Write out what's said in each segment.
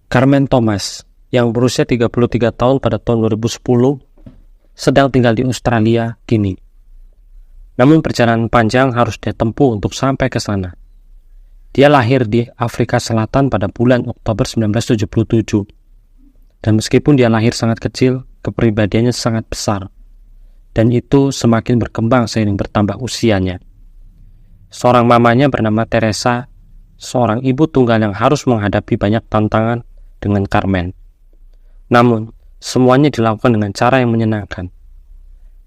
Carmen Thomas, yang berusia 33 tahun pada tahun 2010, sedang tinggal di Australia kini. Namun perjalanan panjang harus dia tempuh untuk sampai ke sana. Dia lahir di Afrika Selatan pada bulan Oktober 1977. Dan meskipun dia lahir sangat kecil, kepribadiannya sangat besar. Dan itu semakin berkembang seiring bertambah usianya. Seorang mamanya bernama Teresa, seorang ibu tunggal yang harus menghadapi banyak tantangan dengan Carmen. Namun, semuanya dilakukan dengan cara yang menyenangkan.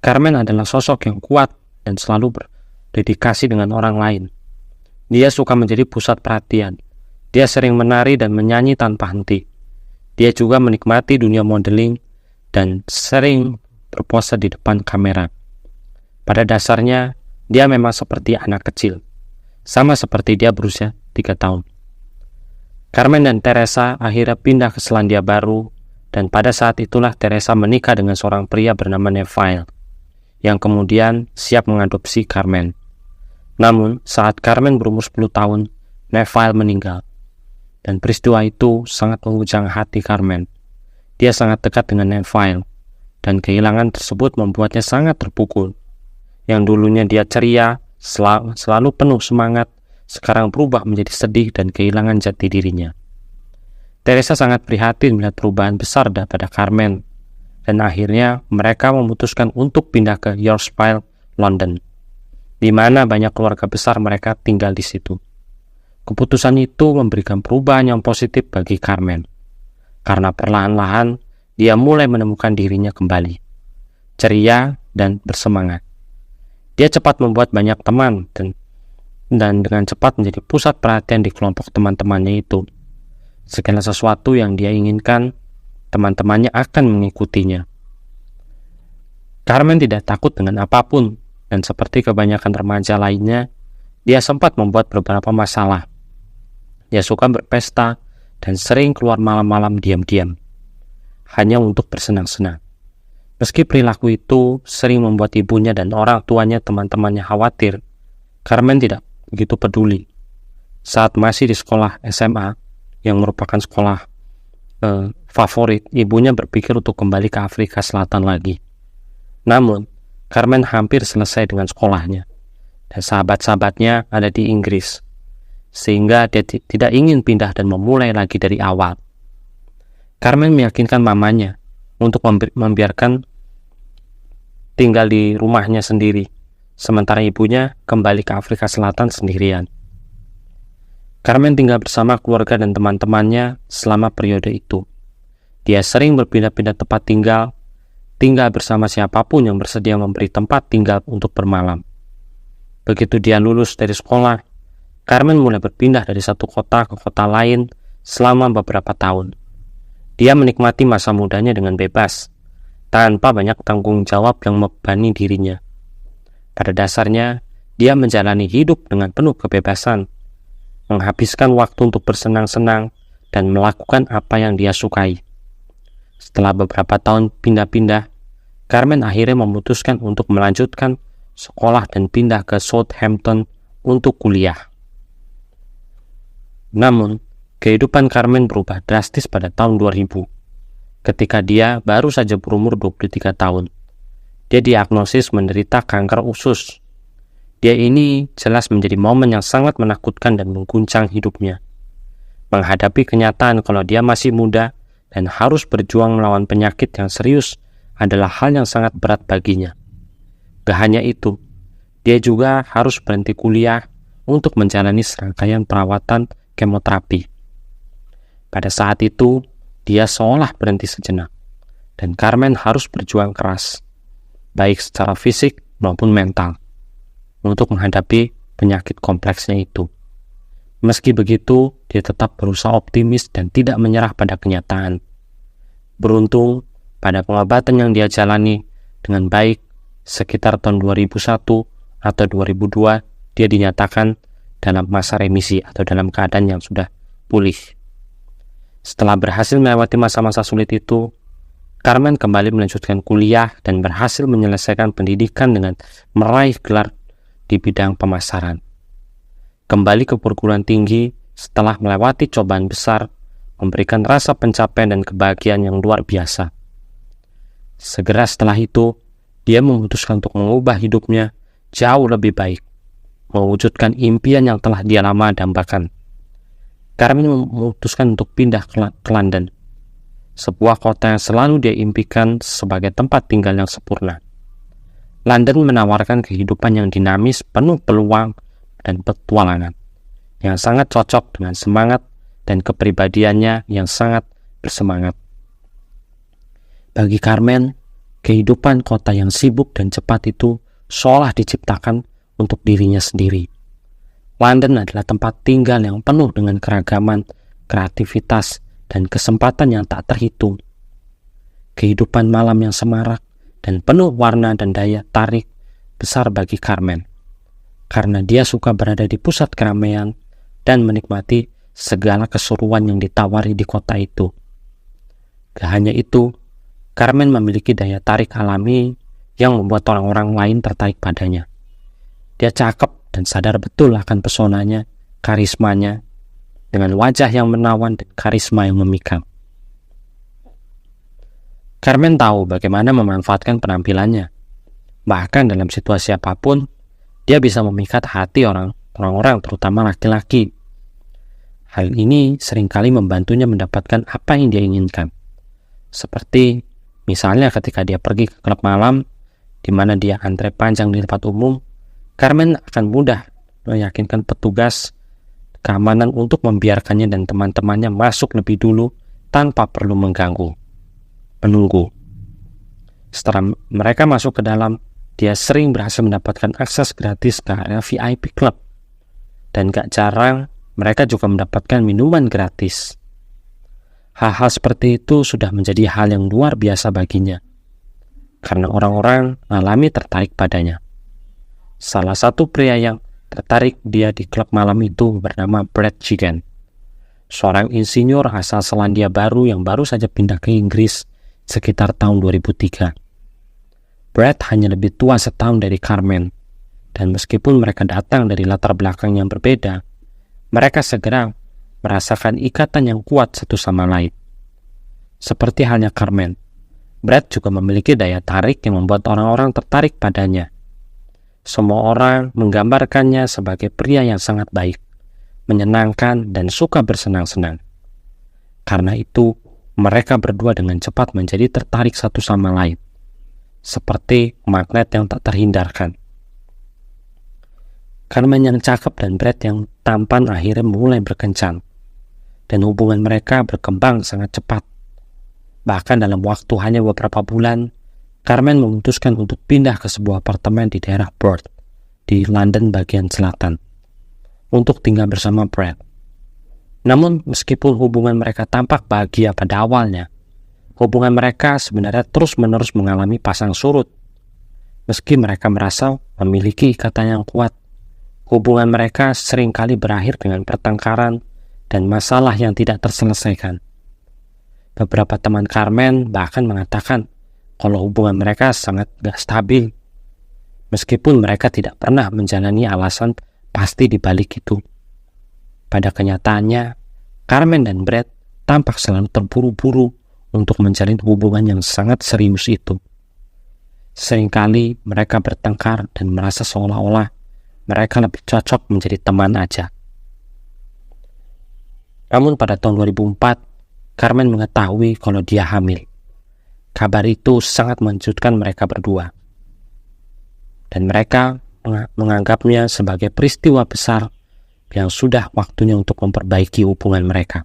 Carmen adalah sosok yang kuat dan selalu berdedikasi dengan orang lain. Dia suka menjadi pusat perhatian. Dia sering menari dan menyanyi tanpa henti. Dia juga menikmati dunia modeling dan sering berpose di depan kamera. Pada dasarnya, dia memang seperti anak kecil. Sama seperti dia berusia 3 tahun. Carmen dan Teresa akhirnya pindah ke Selandia Baru, dan pada saat itulah Teresa menikah dengan seorang pria bernama Neville, yang kemudian siap mengadopsi Carmen. Namun, saat Carmen berumur 10 tahun, Neville meninggal. Dan peristiwa itu sangat menguncang hati Carmen. Dia sangat dekat dengan Neville, dan kehilangan tersebut membuatnya sangat terpukul. Yang dulunya dia ceria, selalu penuh semangat, sekarang berubah menjadi sedih dan kehilangan jati dirinya. Teresa sangat prihatin melihat perubahan besar pada Carmen, dan akhirnya mereka memutuskan untuk pindah ke Yorkshire, London, di mana banyak keluarga besar mereka tinggal di situ. Keputusan itu memberikan perubahan yang positif bagi Carmen, karena perlahan-lahan dia mulai menemukan dirinya kembali, ceria dan bersemangat. Dia cepat membuat banyak teman dan dengan cepat menjadi pusat perhatian di kelompok teman-temannya itu. Segala sesuatu yang dia inginkan, teman-temannya akan mengikutinya. Carmen tidak takut dengan apapun, dan seperti kebanyakan remaja lainnya, dia sempat membuat beberapa masalah. Dia suka berpesta dan sering keluar malam-malam diam-diam, hanya untuk bersenang-senang. Meski perilaku itu sering membuat ibunya dan orang tuanya teman-temannya khawatir, Carmen tidak begitu peduli. Saat masih di sekolah SMA, yang merupakan sekolah favorit, ibunya berpikir untuk kembali ke Afrika Selatan lagi. Namun, Carmen hampir selesai dengan sekolahnya, dan sahabat-sahabatnya ada di Inggris, sehingga dia tidak ingin pindah dan memulai lagi dari awal. Carmen meyakinkan mamanya untuk membiarkan tinggal di rumahnya sendiri, sementara ibunya kembali ke Afrika Selatan sendirian. Carmen tinggal bersama keluarga dan teman-temannya selama periode itu. Dia sering berpindah-pindah tempat tinggal bersama siapapun yang bersedia memberi tempat tinggal untuk bermalam. Begitu dia lulus dari sekolah, Carmen mulai berpindah dari satu kota ke kota lain selama beberapa tahun. Dia menikmati masa mudanya dengan bebas, tanpa banyak tanggung jawab yang membebani dirinya. Pada dasarnya, dia menjalani hidup dengan penuh kebebasan, menghabiskan waktu untuk bersenang-senang dan melakukan apa yang dia sukai. Setelah beberapa tahun pindah-pindah, Carmen akhirnya memutuskan untuk melanjutkan sekolah dan pindah ke Southampton untuk kuliah. Namun, kehidupan Carmen berubah drastis pada tahun 2000, ketika dia baru saja berumur 23 tahun. Dia diagnosis menderita kanker usus. Dia ini jelas menjadi momen yang sangat menakutkan dan mengguncang hidupnya. Menghadapi kenyataan kalau dia masih muda dan harus berjuang melawan penyakit yang serius adalah hal yang sangat berat baginya. Gak hanya itu, dia juga harus berhenti kuliah untuk menjalani serangkaian perawatan kemoterapi. Pada saat itu, dia seolah berhenti sejenak, dan Carmen harus berjuang keras, baik secara fisik maupun mental, untuk menghadapi penyakit kompleksnya itu. Meski begitu, dia tetap berusaha optimis dan tidak menyerah pada kenyataan. Beruntung, pada pengobatan yang dia jalani dengan baik, sekitar tahun 2001 atau 2002, dia dinyatakan dalam masa remisi atau dalam keadaan yang sudah pulih. Setelah berhasil melewati masa-masa sulit itu, Carmen kembali melanjutkan kuliah dan berhasil menyelesaikan pendidikan dengan meraih gelar di bidang pemasaran. Kembali ke perguruan tinggi setelah melewati cobaan besar, memberikan rasa pencapaian dan kebahagiaan yang luar biasa. Segera setelah itu, dia memutuskan untuk mengubah hidupnya jauh lebih baik, mewujudkan impian yang telah dia lama dambakan. Carmen memutuskan untuk pindah ke London, sebuah kota yang selalu dia impikan sebagai tempat tinggal yang sempurna. London menawarkan kehidupan yang dinamis, penuh peluang dan petualangan, yang sangat cocok dengan semangat dan kepribadiannya yang sangat bersemangat. Bagi Carmen, kehidupan kota yang sibuk dan cepat itu seolah diciptakan untuk dirinya sendiri. London adalah tempat tinggal yang penuh dengan keragaman, kreativitas, dan kesempatan yang tak terhitung. Kehidupan malam yang semarak dan penuh warna dan daya tarik besar bagi Carmen, karena dia suka berada di pusat keramaian dan menikmati segala keseruan yang ditawari di kota itu. Gak hanya itu, Carmen memiliki daya tarik alami yang membuat orang-orang lain tertarik padanya. Dia cakep dan sadar betul akan pesonanya, karismanya, dengan wajah yang menawan dan karisma yang memikat. Carmen tahu bagaimana memanfaatkan penampilannya. Bahkan dalam situasi apapun, dia bisa memikat hati orang-orang, terutama laki-laki. Hal ini seringkali membantunya mendapatkan apa yang dia inginkan. Seperti misalnya ketika dia pergi ke klub malam, di mana dia antre panjang di tempat umum, Carmen akan mudah meyakinkan petugas keamanan untuk membiarkannya dan teman-temannya masuk lebih dulu tanpa perlu menunggu. Setelah mereka masuk ke dalam, dia sering berhasil mendapatkan akses gratis ke area VIP Club. Dan gak jarang, mereka juga mendapatkan minuman gratis. Hal-hal seperti itu sudah menjadi hal yang luar biasa baginya, karena orang-orang alami tertarik padanya. Salah satu pria yang tertarik dia di klub malam itu bernama Brad Gigan, seorang insinyur asal Selandia Baru yang baru saja pindah ke Inggris sekitar tahun 2003. Brad hanya lebih tua setahun dari Carmen, dan meskipun mereka datang dari latar belakang yang berbeda, mereka segera merasakan ikatan yang kuat satu sama lain. Seperti halnya Carmen, Brad juga memiliki daya tarik yang membuat orang-orang tertarik padanya. Semua orang menggambarkannya sebagai pria yang sangat baik, menyenangkan, dan suka bersenang-senang. Karena itu, mereka berdua dengan cepat menjadi tertarik satu sama lain, seperti magnet yang tak terhindarkan. Carmen yang cakep dan Brad yang tampan akhirnya mulai berkencan, dan hubungan mereka berkembang sangat cepat. Bahkan dalam waktu hanya beberapa bulan, Carmen memutuskan untuk pindah ke sebuah apartemen di daerah Perth, di London bagian selatan, untuk tinggal bersama Brad. Namun meskipun hubungan mereka tampak bahagia pada awalnya, hubungan mereka sebenarnya terus-menerus mengalami pasang surut. Meski mereka merasa memiliki ikatan yang kuat, hubungan mereka seringkali berakhir dengan pertengkaran dan masalah yang tidak terselesaikan. Beberapa teman Carmen bahkan mengatakan kalau hubungan mereka sangat gak stabil, meskipun mereka tidak pernah menjalani alasan pasti di balik itu. Pada kenyataannya, Carmen dan Brad tampak selalu terburu-buru untuk menjalin hubungan yang sangat serius itu. Seringkali mereka bertengkar dan merasa seolah-olah mereka lebih cocok menjadi teman aja. Namun pada tahun 2004, Carmen mengetahui kalau dia hamil. Kabar itu sangat mengejutkan mereka berdua. Dan mereka menganggapnya sebagai peristiwa besar yang sudah waktunya untuk memperbaiki hubungan mereka.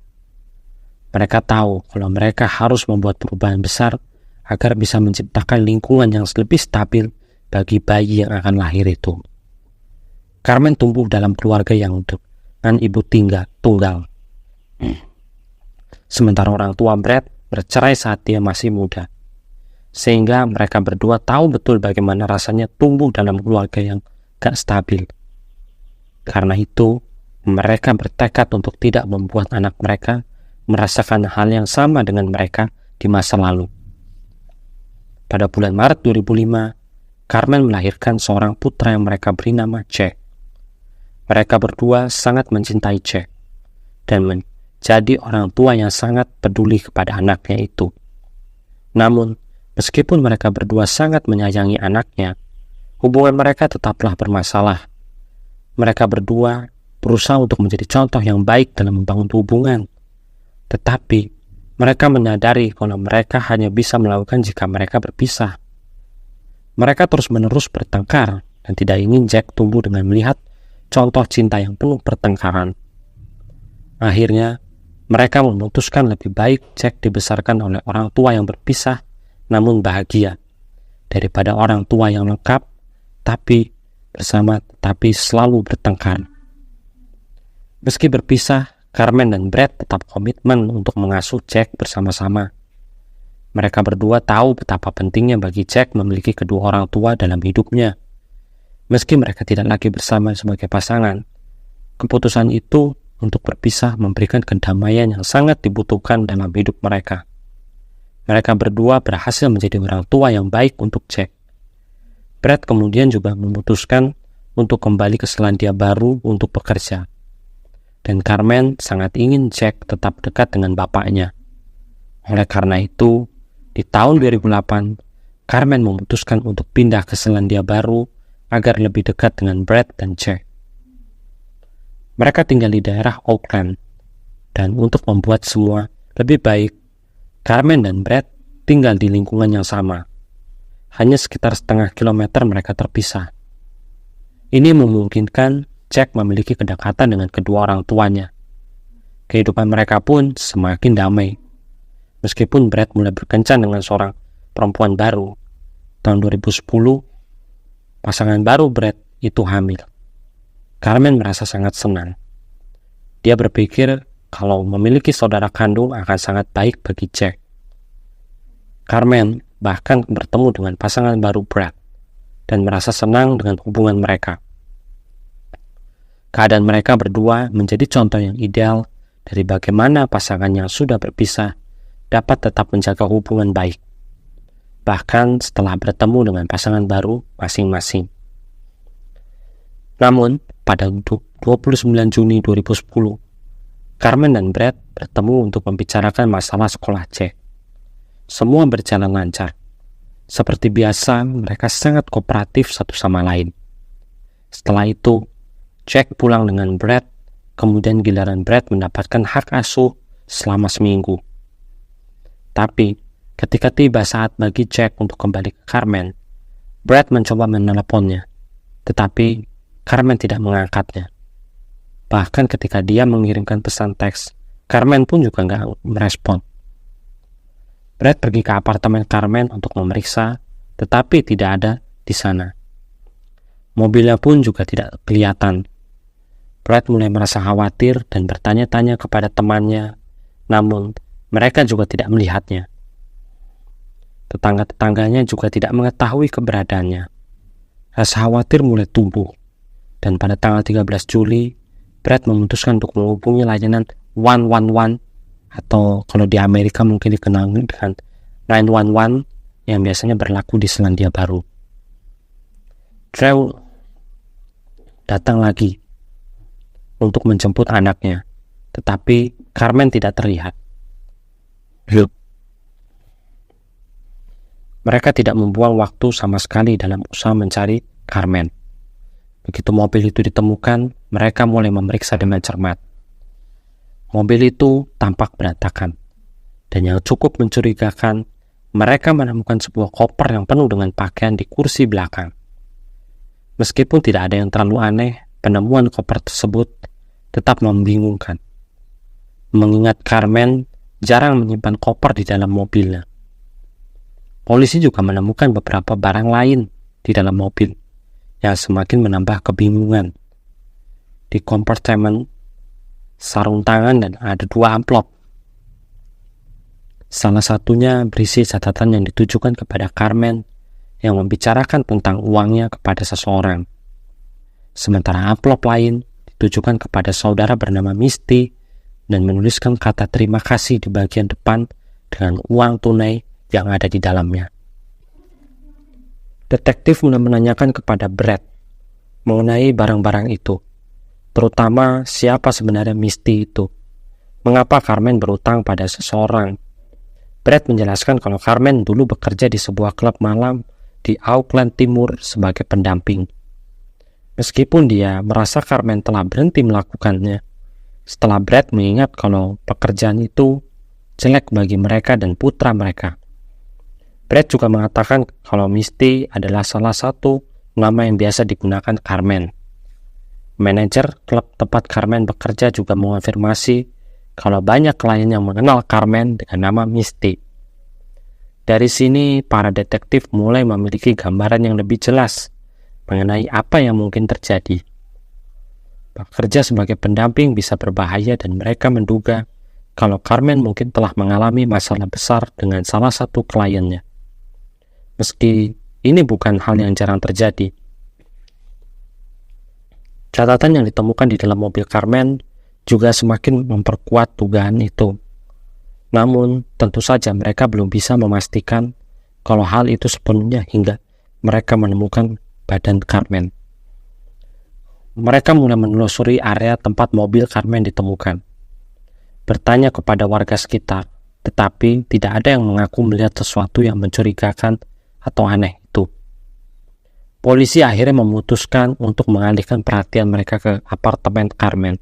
Mereka tahu kalau mereka harus membuat perubahan besar agar bisa menciptakan lingkungan yang lebih stabil bagi bayi yang akan lahir itu. Carmen tumbuh dalam keluarga yang dengan ibu tunggal. Sementara orang tua Brad bercerai saat dia masih muda, sehingga mereka berdua tahu betul bagaimana rasanya tumbuh dalam keluarga yang gak stabil. Karena itu, mereka bertekad untuk tidak membuat anak mereka merasakan hal yang sama dengan mereka di masa lalu. Pada bulan Maret 2005, Carmen melahirkan seorang putra yang mereka beri nama Jack. Mereka berdua sangat mencintai Jack, dan jadi orang tua yang sangat peduli kepada anaknya itu. Namun, meskipun mereka berdua sangat menyayangi anaknya, hubungan mereka tetaplah bermasalah. Mereka berdua berusaha untuk menjadi contoh yang baik dalam membangun hubungan. Tetapi, mereka menyadari kalau mereka hanya bisa melakukan jika mereka berpisah. Mereka terus-menerus bertengkar dan tidak ingin Jack tumbuh dengan melihat contoh cinta yang penuh pertengkaran. Akhirnya, mereka memutuskan lebih baik Jack dibesarkan oleh orang tua yang berpisah namun bahagia, daripada orang tua yang lengkap tapi bersama tetapi selalu bertengkar. Meski berpisah, Carmen dan Brad tetap komitmen untuk mengasuh Jack bersama-sama. Mereka berdua tahu betapa pentingnya bagi Jack memiliki kedua orang tua dalam hidupnya. Meski mereka tidak lagi bersama sebagai pasangan, keputusan itu untuk berpisah memberikan kedamaian yang sangat dibutuhkan dalam hidup mereka. Mereka berdua berhasil menjadi orang tua yang baik untuk Jack. Brad kemudian juga memutuskan untuk kembali ke Selandia Baru untuk bekerja. Dan Carmen sangat ingin Jack tetap dekat dengan bapaknya. Oleh karena itu, di tahun 2008, Carmen memutuskan untuk pindah ke Selandia Baru agar lebih dekat dengan Brad dan Jack. Mereka tinggal di daerah Auckland, dan untuk membuat semua lebih baik, Carmen dan Brad tinggal di lingkungan yang sama. Hanya sekitar setengah kilometer mereka terpisah. Ini memungkinkan Jack memiliki kedekatan dengan kedua orang tuanya. Kehidupan mereka pun semakin damai. Meskipun Brad mulai berkencan dengan seorang perempuan baru, tahun 2010, pasangan baru Brad itu hamil. Carmen merasa sangat senang. Dia berpikir kalau memiliki saudara kandung akan sangat baik bagi Jack. Carmen bahkan bertemu dengan pasangan baru Brad dan merasa senang dengan hubungan mereka. Keadaan mereka berdua menjadi contoh yang ideal dari bagaimana pasangan yang sudah berpisah dapat tetap menjaga hubungan baik, bahkan setelah bertemu dengan pasangan baru masing-masing. Namun, pada 29 Juni 2010, Carmen dan Brad bertemu untuk membicarakan masalah sekolah Jack. Semua berjalan lancar. Seperti biasa, mereka sangat kooperatif satu sama lain. Setelah itu, Jack pulang dengan Brad, kemudian giliran Brad mendapatkan hak asuh selama seminggu. Tapi, ketika tiba saat bagi Jack untuk kembali ke Carmen, Brad mencoba meneleponnya, tetapi Carmen tidak mengangkatnya. Bahkan ketika dia mengirimkan pesan teks, Carmen pun juga nggak merespon. Brad pergi ke apartemen Carmen untuk memeriksa, tetapi tidak ada di sana. Mobilnya pun juga tidak kelihatan. Brad mulai merasa khawatir dan bertanya-tanya kepada temannya, namun mereka juga tidak melihatnya. Tetangga-tetangganya juga tidak mengetahui keberadaannya. Rasa khawatir mulai tumbuh, dan pada tanggal 13 Juli, Brad memutuskan untuk menghubungi layanan 111, atau kalau di Amerika mungkin dikenal dengan 911 yang biasanya berlaku di Selandia Baru. Drew datang lagi untuk menjemput anaknya, tetapi Carmen tidak terlihat. Mereka tidak membuang waktu sama sekali dalam usaha mencari Carmen. Begitu mobil itu ditemukan, mereka mulai memeriksa dengan cermat. Mobil itu tampak berantakan, dan yang cukup mencurigakan, mereka menemukan sebuah koper yang penuh dengan pakaian di kursi belakang. Meskipun tidak ada yang terlalu aneh, penemuan koper tersebut tetap membingungkan. Mengingat Carmen jarang menyimpan koper di dalam mobilnya. Polisi juga menemukan beberapa barang lain di dalam mobil yang semakin menambah kebingungan. Di kompartemen sarung tangan dan ada 2 amplop. Salah satunya berisi catatan yang ditujukan kepada Carmen yang membicarakan tentang uangnya kepada seseorang. Sementara amplop lain ditujukan kepada saudara bernama Misty dan menuliskan kata terima kasih di bagian depan dengan uang tunai yang ada di dalamnya. Detektif mulai menanyakan kepada Brad mengenai barang-barang itu, terutama siapa sebenarnya Misty itu. mengapa Carmen berutang pada seseorang. Brad menjelaskan kalau Carmen dulu bekerja di sebuah klub malam di Auckland Timur sebagai pendamping. Meskipun dia merasa Carmen telah berhenti melakukannya, setelah Brad mengingat kalau pekerjaan itu jelek bagi mereka dan putra mereka. Brad juga mengatakan kalau Misty adalah salah satu nama yang biasa digunakan Carmen. Manajer klub tempat Carmen bekerja juga mengonfirmasi kalau banyak klien yang mengenal Carmen dengan nama Misty. Dari sini, para detektif mulai memiliki gambaran yang lebih jelas mengenai apa yang mungkin terjadi. Bekerja sebagai pendamping bisa berbahaya dan mereka menduga kalau Carmen mungkin telah mengalami masalah besar dengan salah satu kliennya. Meski ini bukan hal yang jarang terjadi. Catatan yang ditemukan di dalam mobil Carmen juga semakin memperkuat dugaan itu. Namun, tentu saja mereka belum bisa memastikan kalau hal itu sepenuhnya hingga mereka menemukan badan Carmen. Mereka mulai menelusuri area tempat mobil Carmen ditemukan. Bertanya kepada warga sekitar, tetapi tidak ada yang mengaku melihat sesuatu yang mencurigakan atau aneh itu. Polisi akhirnya memutuskan untuk mengalihkan perhatian mereka ke apartemen Carmen,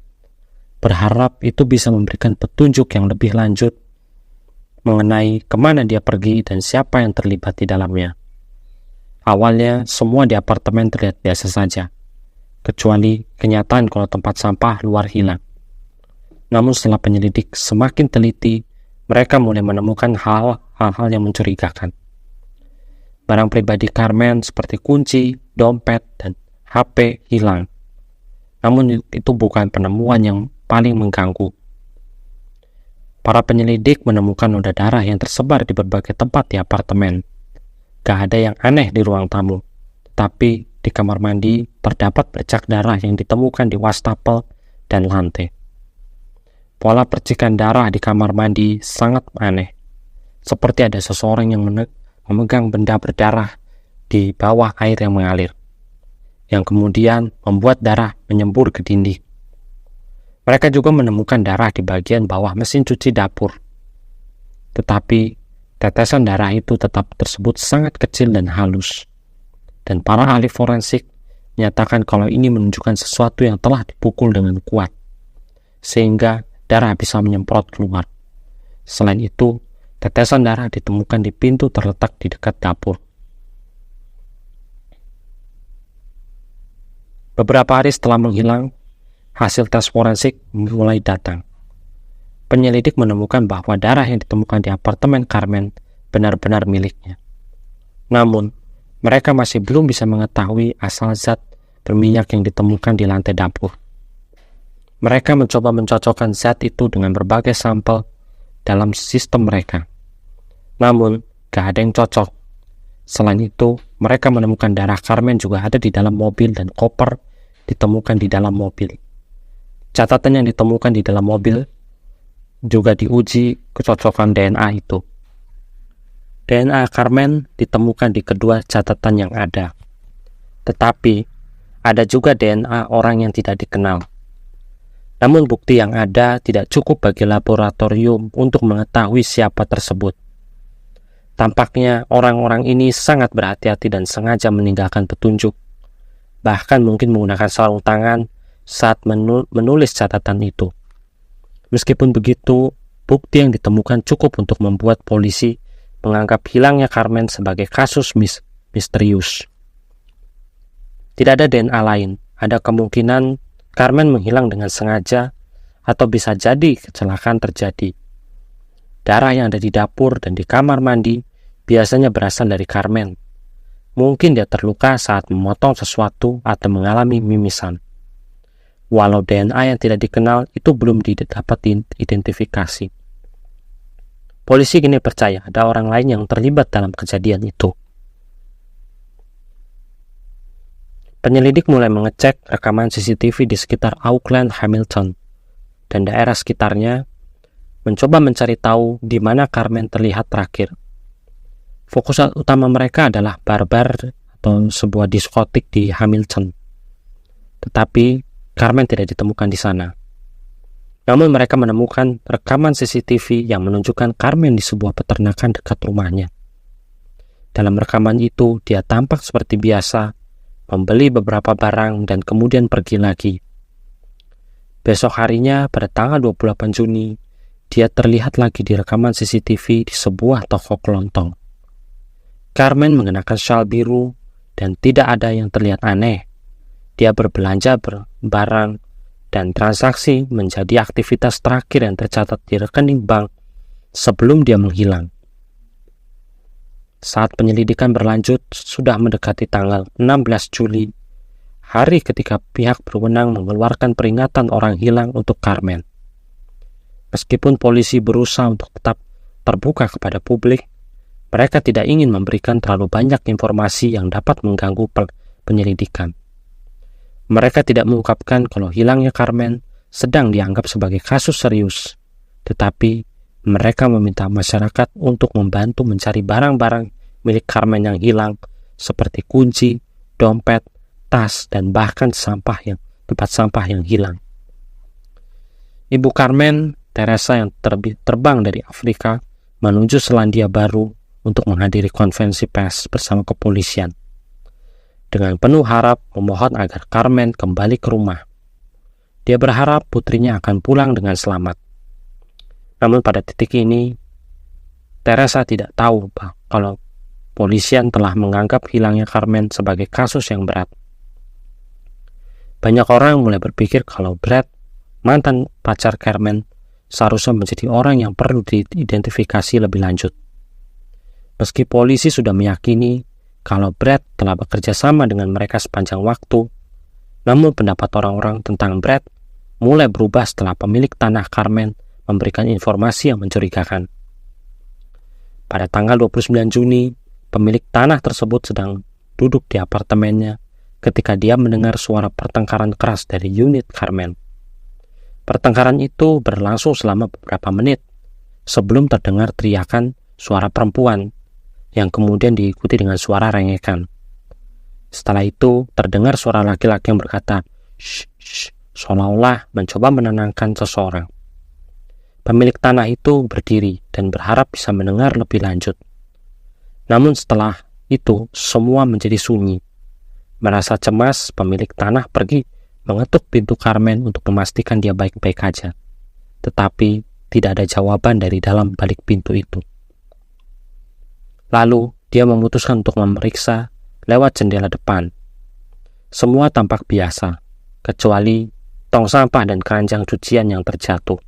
berharap itu bisa memberikan petunjuk yang lebih lanjut mengenai kemana dia pergi dan siapa yang terlibat di dalamnya. Awalnya, semua di apartemen terlihat biasa saja, kecuali kenyataan kalau tempat sampah luar hilang. Namun setelah penyelidik semakin teliti, mereka mulai menemukan hal-hal yang mencurigakan. Barang pribadi Carmen seperti kunci, dompet, dan HP hilang. Namun itu bukan penemuan yang paling mengganggu. Para penyelidik menemukan noda darah yang tersebar di berbagai tempat di apartemen. Gak ada yang aneh di ruang tamu, tapi di kamar mandi terdapat bercak darah yang ditemukan di wastafel dan lantai. Pola percikan darah di kamar mandi sangat aneh, seperti ada seseorang yang memegang benda berdarah di bawah air yang mengalir, yang kemudian membuat darah menyembur ke dinding. Mereka juga menemukan darah di bagian bawah mesin cuci dapur. Tetapi tetesan darah itu tetap tersebut sangat kecil dan halus. Dan para ahli forensik menyatakan kalau ini menunjukkan sesuatu yang telah dipukul dengan kuat, sehingga darah bisa menyemprot keluar. Selain itu, tetesan darah ditemukan di pintu terletak di dekat dapur. Beberapa hari setelah menghilang, hasil tes forensik mulai datang. Penyelidik menemukan bahwa darah yang ditemukan di apartemen Carmen benar-benar miliknya. Namun, mereka masih belum bisa mengetahui asal zat berminyak yang ditemukan di lantai dapur. Mereka mencoba mencocokkan zat itu dengan berbagai sampel dalam sistem mereka. Namun, gak ada yang cocok. Selain itu, mereka menemukan darah Carmen juga ada di dalam mobil dan koper ditemukan di dalam mobil. Catatan yang ditemukan di dalam mobil juga diuji kecocokan DNA itu. DNA Carmen ditemukan di kedua catatan yang ada. Tetapi, ada juga DNA orang yang tidak dikenal. Namun bukti yang ada tidak cukup bagi laboratorium untuk mengetahui siapa tersebut. Tampaknya orang-orang ini sangat berhati-hati dan sengaja meninggalkan petunjuk. Bahkan mungkin menggunakan sarung tangan saat menulis catatan itu. Meskipun begitu, bukti yang ditemukan cukup untuk membuat polisi menganggap hilangnya Carmen sebagai kasus misterius. Tidak ada DNA lain. Ada kemungkinan Carmen menghilang dengan sengaja atau bisa jadi kecelakaan terjadi. Darah yang ada di dapur dan di kamar mandi biasanya berasal dari Carmen. Mungkin dia terluka saat memotong sesuatu atau mengalami mimisan. Walau DNA yang tidak dikenal itu belum dapat diidentifikasi. Polisi kini percaya ada orang lain yang terlibat dalam kejadian itu. Penyelidik mulai mengecek rekaman CCTV di sekitar Auckland, Hamilton, dan daerah sekitarnya, mencoba mencari tahu di mana Carmen terlihat terakhir. Fokus utama mereka adalah bar-bar atau sebuah diskotik di Hamilton. Tetapi Carmen tidak ditemukan di sana. Namun mereka menemukan rekaman CCTV yang menunjukkan Carmen di sebuah peternakan dekat rumahnya. Dalam rekaman itu, dia tampak seperti biasa, membeli beberapa barang dan kemudian pergi lagi. Besok harinya, pada tanggal 28 Juni, dia terlihat lagi di rekaman CCTV di sebuah toko kelontong. Carmen mengenakan syal biru dan tidak ada yang terlihat aneh. Dia berbelanja barang dan transaksi menjadi aktivitas terakhir yang tercatat di rekening bank sebelum dia menghilang. Saat penyelidikan berlanjut, sudah mendekati tanggal 16 Juli, hari ketika pihak berwenang mengeluarkan peringatan orang hilang untuk Carmen. Meskipun polisi berusaha untuk tetap terbuka kepada publik, mereka tidak ingin memberikan terlalu banyak informasi yang dapat mengganggu penyelidikan. Mereka tidak mengungkapkan kalau hilangnya Carmen sedang dianggap sebagai kasus serius, tetapi mereka meminta masyarakat untuk membantu mencari barang-barang milik Carmen yang hilang, seperti kunci, dompet, tas, dan bahkan tempat sampah yang hilang. Ibu Carmen, Teresa, yang terbang dari Afrika menuju Selandia Baru untuk menghadiri konferensi pers bersama kepolisian. Dengan penuh harap memohon agar Carmen kembali ke rumah. Dia berharap putrinya akan pulang dengan selamat. Namun pada titik ini, Teresa tidak tahu kalau polisian telah menganggap hilangnya Carmen sebagai kasus yang berat. Banyak orang mulai berpikir kalau Brad, mantan pacar Carmen, seharusnya menjadi orang yang perlu diidentifikasi lebih lanjut. Meski polisi sudah meyakini kalau Brad telah bekerja sama dengan mereka sepanjang waktu, namun pendapat orang-orang tentang Brad mulai berubah setelah pemilik tanah Carmen memberikan informasi yang mencurigakan. Pada tanggal 29 Juni, pemilik tanah tersebut sedang duduk di apartemennya ketika dia mendengar suara pertengkaran keras dari unit Carmen. Pertengkaran itu berlangsung selama beberapa menit sebelum terdengar teriakan suara perempuan yang kemudian diikuti dengan suara rengekan. Setelah itu, terdengar suara laki-laki yang berkata, "Shh, shh," seolah-olah mencoba menenangkan seseorang. Pemilik tanah itu berdiri dan berharap bisa mendengar lebih lanjut. Namun setelah itu, semua menjadi sunyi. Merasa cemas, pemilik tanah pergi mengetuk pintu Carmen untuk memastikan dia baik-baik aja. Tetapi tidak ada jawaban dari dalam balik pintu itu. Lalu, dia memutuskan untuk memeriksa lewat jendela depan. Semua tampak biasa, kecuali tong sampah dan keranjang cucian yang terjatuh.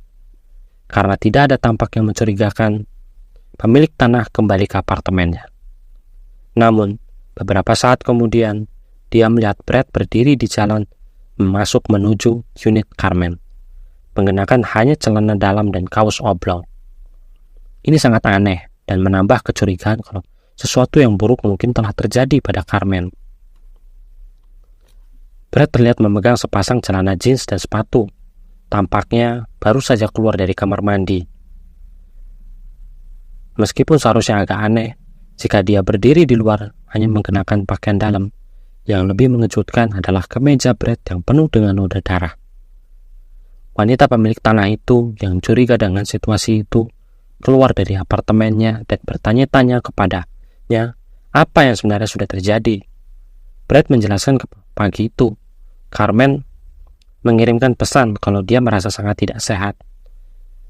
Karena tidak ada tampak yang mencurigakan, pemilik tanah kembali ke apartemennya. Namun, beberapa saat kemudian, dia melihat Brad berdiri di jalan masuk menuju unit Carmen, mengenakan hanya celana dalam dan kaos oblong. Ini sangat aneh dan menambah kecurigaan kalau sesuatu yang buruk mungkin telah terjadi pada Carmen. Brad terlihat memegang sepasang celana jeans dan sepatu. Tampaknya baru saja keluar dari kamar mandi. Meskipun seharusnya agak aneh jika dia berdiri di luar hanya mengenakan pakaian dalam, yang lebih mengejutkan adalah kemeja Brad yang penuh dengan noda darah. Wanita pemilik tanah itu yang curiga dengan situasi itu keluar dari apartemennya dan bertanya-tanya kepadanya apa yang sebenarnya sudah terjadi. Brad menjelaskan ke pagi itu, Carmen mengirimkan pesan kalau dia merasa sangat tidak sehat.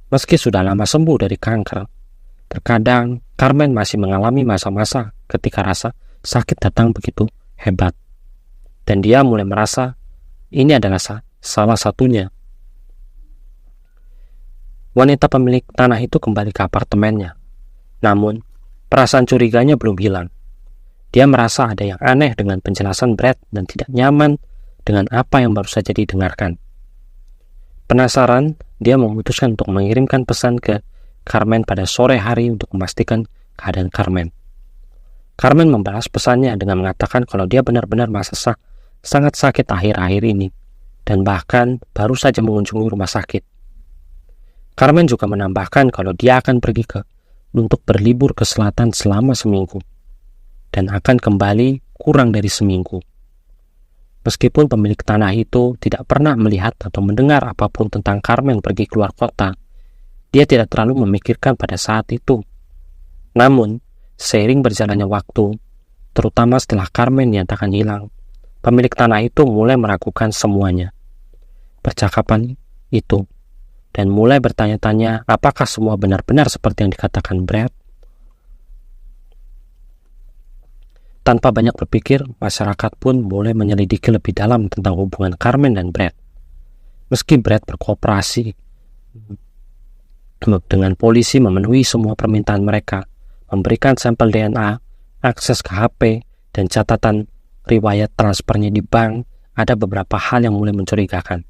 Meski sudah lama sembuh dari kanker, terkadang Carmen masih mengalami masa-masa ketika rasa sakit datang begitu hebat. Dan dia mulai merasa ini adalah salah satunya. Wanita pemilik tanah itu kembali ke apartemennya. Namun, perasaan curiganya belum hilang. Dia merasa ada yang aneh dengan penjelasan Brad dan tidak nyaman dengan apa yang baru saja didengarkan. Penasaran, dia memutuskan untuk mengirimkan pesan ke Carmen pada sore hari untuk memastikan keadaan Carmen. Carmen membalas pesannya dengan mengatakan kalau dia benar-benar sangat sakit akhir-akhir ini dan bahkan baru saja mengunjungi rumah sakit. Carmen juga menambahkan kalau dia akan pergi untuk berlibur ke selatan selama seminggu dan akan kembali kurang dari seminggu. Meskipun pemilik tanah itu tidak pernah melihat atau mendengar apapun tentang Carmen pergi keluar kota, dia tidak terlalu memikirkan pada saat itu. Namun, seiring berjalannya waktu, terutama setelah Carmen dinyatakan hilang, pemilik tanah itu mulai meragukan semuanya. Percakapan itu, dan mulai bertanya-tanya apakah semua benar-benar seperti yang dikatakan Brad. Tanpa banyak berpikir, masyarakat pun mulai menyelidiki lebih dalam tentang hubungan Carmen dan Brad. Meski Brad berkooperasi dengan polisi memenuhi semua permintaan mereka, memberikan sampel DNA, akses ke HP, dan catatan riwayat transfernya di bank, ada beberapa hal yang mulai mencurigakan.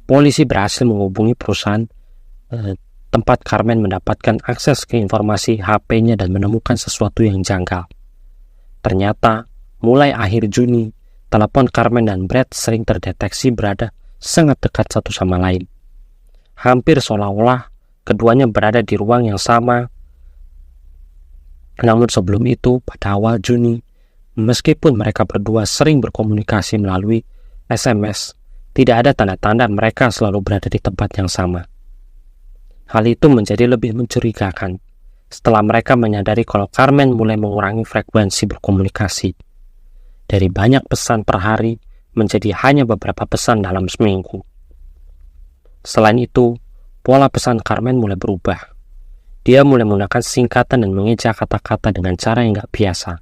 Polisi berhasil menghubungi perusahaan tempat Carmen mendapatkan akses ke informasi HP-nya dan menemukan sesuatu yang janggal. Ternyata, mulai akhir Juni, telepon Carmen dan Brad sering terdeteksi berada sangat dekat satu sama lain. Hampir seolah-olah keduanya berada di ruang yang sama. Namun sebelum itu, pada awal Juni, meskipun mereka berdua sering berkomunikasi melalui SMS, tidak ada tanda-tanda mereka selalu berada di tempat yang sama. Hal itu menjadi lebih mencurigakan setelah mereka menyadari kalau Carmen mulai mengurangi frekuensi berkomunikasi. Dari banyak pesan per hari menjadi hanya beberapa pesan dalam seminggu. Selain itu, pola pesan Carmen mulai berubah. Dia mulai menggunakan singkatan dan mengeja kata-kata dengan cara yang gak biasa.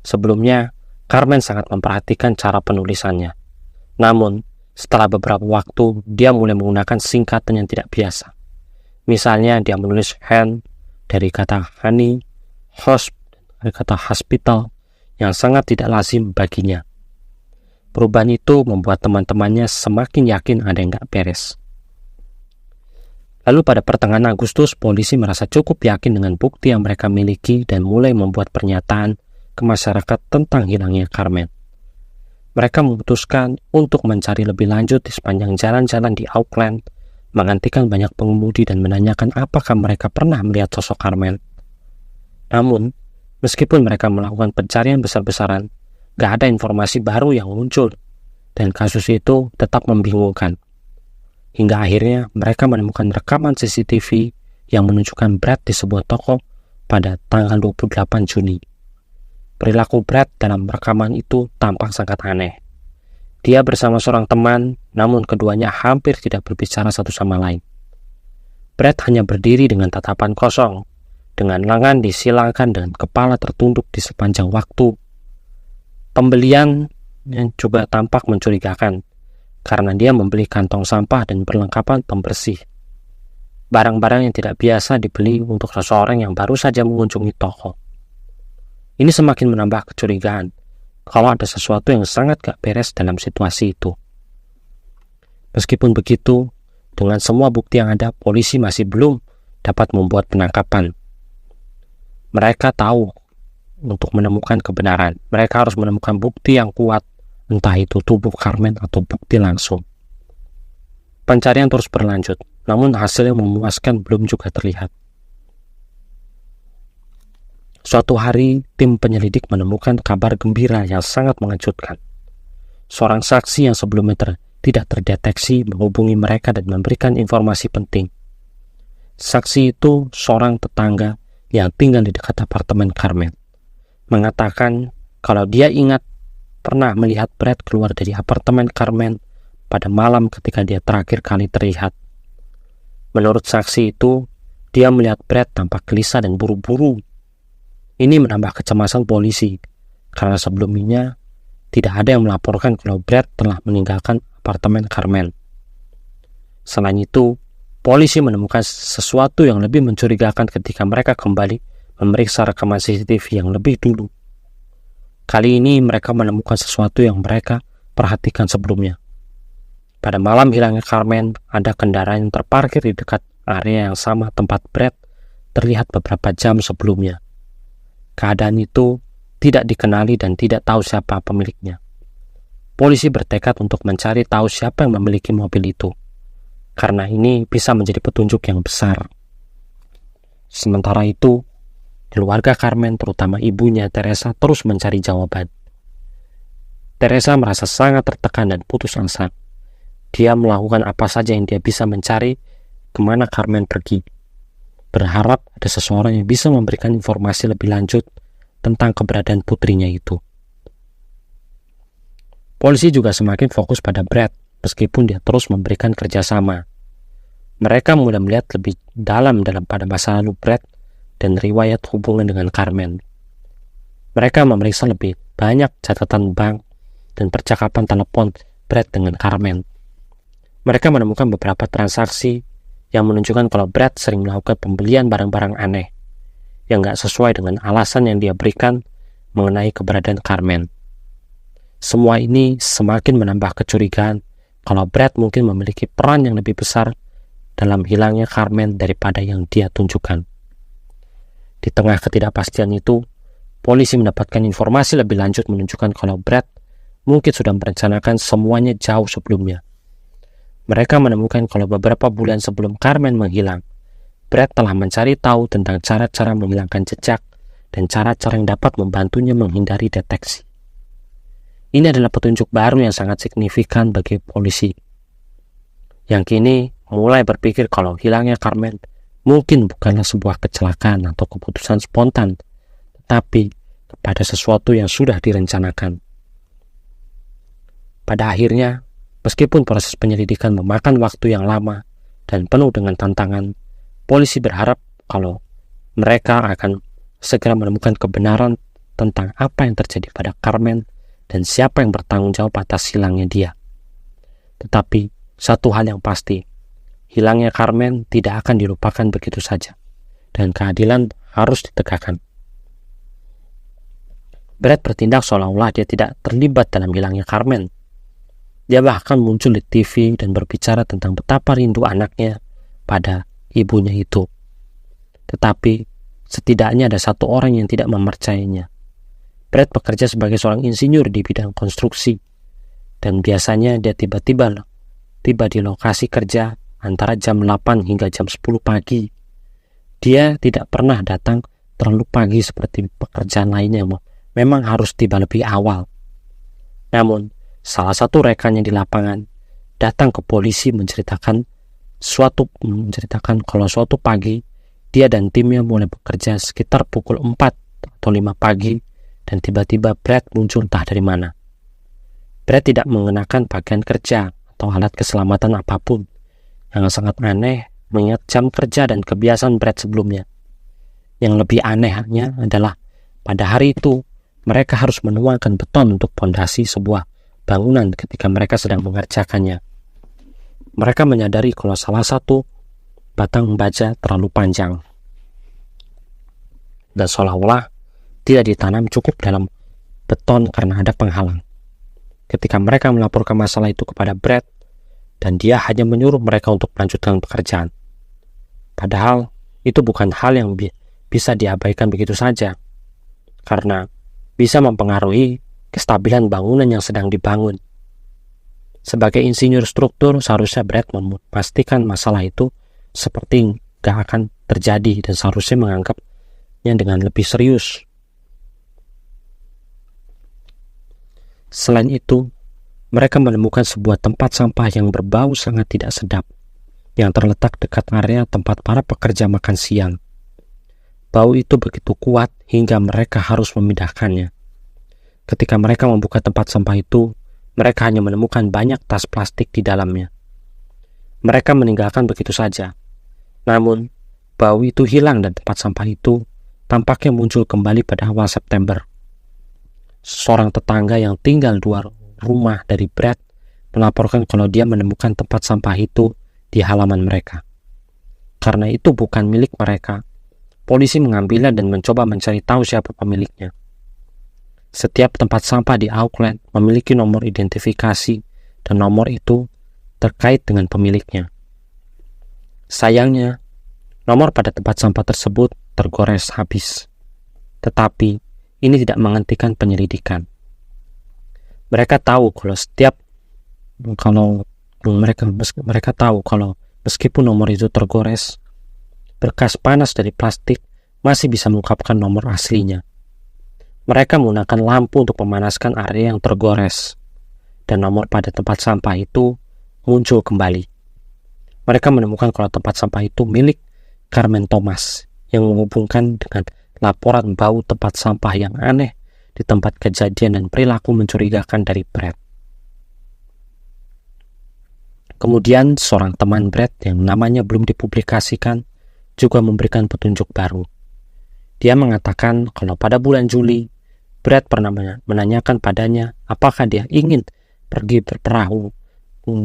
Sebelumnya, Carmen sangat memperhatikan cara penulisannya. Namun, setelah beberapa waktu, dia mulai menggunakan singkatan yang tidak biasa. Misalnya, dia menulis hand dari kata honey, dari kata hospital, yang sangat tidak lazim baginya. Perubahan itu membuat teman-temannya semakin yakin ada yang gak beres. Lalu pada pertengahan Agustus, polisi merasa cukup yakin dengan bukti yang mereka miliki dan mulai membuat pernyataan ke masyarakat tentang hilangnya Carmen. Mereka memutuskan untuk mencari lebih lanjut di sepanjang jalan-jalan di Auckland, menghentikan banyak pengemudi dan menanyakan apakah mereka pernah melihat sosok Carmen. Namun, meskipun mereka melakukan pencarian besar-besaran, gak ada informasi baru yang muncul, dan kasus itu tetap membingungkan. Hingga akhirnya mereka menemukan rekaman CCTV yang menunjukkan Brad di sebuah toko pada tanggal 28 Juni. Perilaku Brad dalam rekaman itu tampak sangat aneh. Dia bersama seorang teman, namun keduanya hampir tidak berbicara satu sama lain. Brad hanya berdiri dengan tatapan kosong, dengan lengan disilangkan dan kepala tertunduk di sepanjang waktu. Pembelian yang juga tampak mencurigakan, karena dia membeli kantong sampah dan perlengkapan pembersih. Barang-barang yang tidak biasa dibeli untuk seseorang yang baru saja mengunjungi toko. Ini semakin menambah kecurigaan kalau ada sesuatu yang sangat gak beres dalam situasi itu. Meskipun begitu, dengan semua bukti yang ada, polisi masih belum dapat membuat penangkapan. Mereka tahu untuk menemukan kebenaran, mereka harus menemukan bukti yang kuat, entah itu tubuh Carmen atau bukti langsung. Pencarian terus berlanjut, namun hasil yang memuaskan belum juga terlihat. Suatu hari, tim penyelidik menemukan kabar gembira yang sangat mengejutkan. Seorang saksi yang sebelumnya tidak terdeteksi menghubungi mereka dan memberikan informasi penting. Saksi itu seorang tetangga yang tinggal di dekat apartemen Carmen. Mengatakan kalau dia ingat pernah melihat Brad keluar dari apartemen Carmen pada malam ketika dia terakhir kali terlihat. Menurut saksi itu, dia melihat Brad tampak gelisah dan buru-buru. Ini menambah kecemasan polisi, karena sebelumnya tidak ada yang melaporkan kalau Brad telah meninggalkan apartemen Carmen. Selain itu, polisi menemukan sesuatu yang lebih mencurigakan ketika mereka kembali memeriksa rekaman CCTV yang lebih dulu. Kali ini mereka menemukan sesuatu yang mereka perhatikan sebelumnya. Pada malam hilangnya Carmen, ada kendaraan yang terparkir di dekat area yang sama tempat Brad terlihat beberapa jam sebelumnya. Keadaan itu tidak dikenali dan tidak tahu siapa pemiliknya. Polisi bertekad untuk mencari tahu siapa yang memiliki mobil itu, karena ini bisa menjadi petunjuk yang besar. Sementara itu, keluarga Carmen, terutama ibunya Teresa, terus mencari jawaban. Teresa merasa sangat tertekan dan putus asa. Dia melakukan apa saja yang dia bisa mencari kemana Carmen pergi, berharap ada seseorang yang bisa memberikan informasi lebih lanjut tentang keberadaan putrinya itu. Polisi juga semakin fokus pada Brad, meskipun dia terus memberikan kerjasama. Mereka mulai melihat lebih dalam pada masa lalu Brad dan riwayat hubungan dengan Carmen. Mereka memeriksa lebih banyak catatan bank dan percakapan telepon Brad dengan Carmen. Mereka menemukan beberapa transaksi yang menunjukkan kalau Brad sering melakukan pembelian barang-barang aneh yang gak sesuai dengan alasan yang dia berikan mengenai keberadaan Carmen. Semua ini semakin menambah kecurigaan kalau Brad mungkin memiliki peran yang lebih besar dalam hilangnya Carmen daripada yang dia tunjukkan. Di tengah ketidakpastian itu, polisi mendapatkan informasi lebih lanjut menunjukkan kalau Brad mungkin sudah merencanakan semuanya jauh sebelumnya. Mereka menemukan kalau beberapa bulan sebelum Carmen menghilang, Brad telah mencari tahu tentang cara-cara menghilangkan jejak dan cara-cara yang dapat membantunya menghindari deteksi. Ini adalah petunjuk baru yang sangat signifikan bagi polisi, yang kini mulai berpikir kalau hilangnya Carmen mungkin bukanlah sebuah kecelakaan atau keputusan spontan, tetapi kepada sesuatu yang sudah direncanakan. Pada akhirnya, meskipun proses penyelidikan memakan waktu yang lama dan penuh dengan tantangan, polisi berharap kalau mereka akan segera menemukan kebenaran tentang apa yang terjadi pada Carmen dan siapa yang bertanggung jawab atas hilangnya dia. Tetapi, satu hal yang pasti, hilangnya Carmen tidak akan dilupakan begitu saja, dan keadilan harus ditegakkan. Brad bertindak seolah-olah dia tidak terlibat dalam hilangnya Carmen. Dia bahkan muncul di TV dan berbicara tentang betapa rindu anaknya pada ibunya itu. Tetapi, setidaknya ada satu orang yang tidak mempercayainya. Brad bekerja sebagai seorang insinyur di bidang konstruksi, dan biasanya dia tiba di lokasi kerja antara jam 8 hingga jam 10 pagi. Dia tidak pernah datang terlalu pagi seperti pekerjaan lainnya, memang harus tiba lebih awal. Namun, salah satu rekannya di lapangan datang ke polisi menceritakan kalau suatu pagi dia dan timnya mulai bekerja sekitar pukul 4 atau 5 pagi dan tiba-tiba Brad muncul entah dari mana. Brad tidak mengenakan pakaian kerja atau alat keselamatan apapun, yang sangat aneh mengingat jam kerja dan kebiasaan Brad sebelumnya. Yang lebih anehnya adalah pada hari itu mereka harus menuangkan beton untuk pondasi sebuah bangunan ketika mereka sedang mengerjakannya. Mereka menyadari kalau salah satu batang baja terlalu panjang dan seolah-olah tidak ditanam cukup dalam beton karena ada penghalang. Ketika mereka melaporkan masalah itu kepada Brad, dan dia hanya menyuruh mereka untuk melanjutkan pekerjaan. Padahal itu bukan hal yang bisa diabaikan begitu saja, karena bisa mempengaruhi kestabilan bangunan yang sedang dibangun. Sebagai insinyur struktur, seharusnya Brad memastikan masalah itu seperti gak akan terjadi dan seharusnya menganggapnya dengan lebih serius. Selain itu, mereka menemukan sebuah tempat sampah yang berbau sangat tidak sedap, yang terletak dekat area tempat para pekerja makan siang. Bau itu begitu kuat hingga mereka harus memindahkannya. Ketika mereka membuka tempat sampah itu, mereka hanya menemukan banyak tas plastik di dalamnya. Mereka meninggalkan begitu saja. Namun, bau itu hilang dan tempat sampah itu tampaknya muncul kembali pada awal September. Seorang tetangga yang tinggal 2 rumah dari Brad melaporkan kalau dia menemukan tempat sampah itu di halaman mereka. Karena itu bukan milik mereka, polisi mengambilnya dan mencoba mencari tahu siapa pemiliknya. Setiap tempat sampah di Auckland memiliki nomor identifikasi dan nomor itu terkait dengan pemiliknya. Sayangnya, nomor pada tempat sampah tersebut tergores habis. Tetapi ini tidak menghentikan penyelidikan. Mereka tahu mereka tahu kalau meskipun nomor itu tergores, berkas panas dari plastik masih bisa mengungkapkan nomor aslinya. Mereka menggunakan lampu untuk memanaskan area yang tergores, dan nomor pada tempat sampah itu muncul kembali. Mereka menemukan kalau tempat sampah itu milik Carmen Thomas, yang menghubungkan dengan laporan bau tempat sampah yang aneh di tempat kejadian dan perilaku mencurigakan dari Brad. Kemudian seorang teman Brad yang namanya belum dipublikasikan juga memberikan petunjuk baru. Dia mengatakan kalau pada bulan Juli, Brad pernah menanyakan padanya apakah dia ingin pergi berperahu